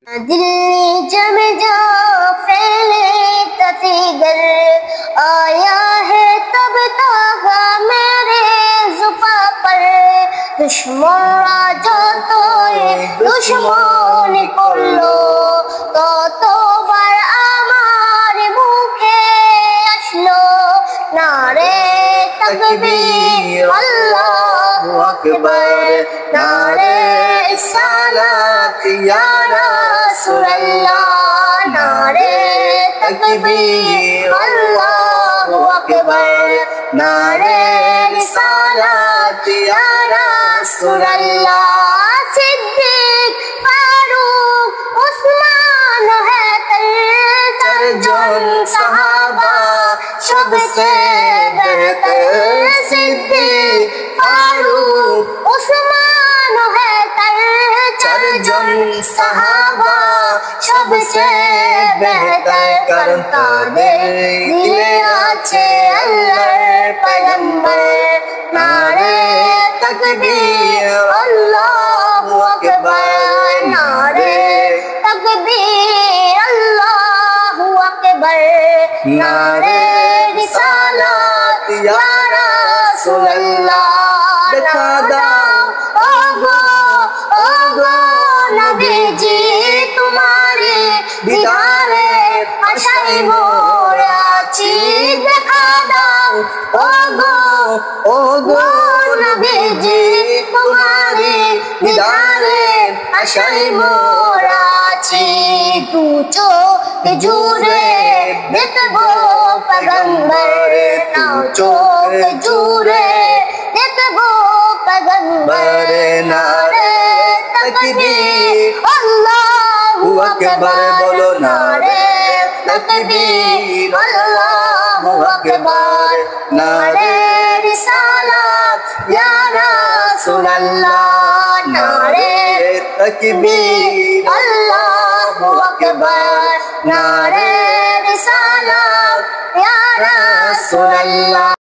दिल जम जा फैले ततीगर आया है तब तागा मेरे जुफा पर दुश्मन जो तो दुश्मन করলো ততবার আমার মুখে আসলো নারে তাকবীর আল্লাহু আকবার নারে সালাত ইয়া রাসূলুল্লাহ নারে তাকবীর আল্লাহু আকবার নারে সালাত ইয়া রাসূলুল্লাহ सिद्दीक फारूक उस्मान है तर्जन सहाबा सबसे बेहतर सिद्दीक फारूक उस्मान है तर्जन सहाबा सबसे बेहतर करता दे दिले आछे अल्लाहर पैगंबर नारे तकबीर अल्लाहु अकबर नारे तकबीर अल्लाहु अकबर नारे रिसालत या रसूलल्लाह देखा दाओ ओगो नबीजी तुम्हारे दीदारे आशाय मोर आছি देखा दाओ ओगो नबीजी तुम्हारे दीदारे आशाय मोर आছি तू चोख जुड़े देखबो पैगंबर तू चोख जुड़े देखबो पैगंबर नारे तकबीर अल्लाहु अकबर बोलो नारे तकबीर अल्लाहु अकबर नारे रिसालत या रसूलल्लाह नारे तकबीर अल्लाहु अकबर नारे रिसालत या रसूलल्लाह।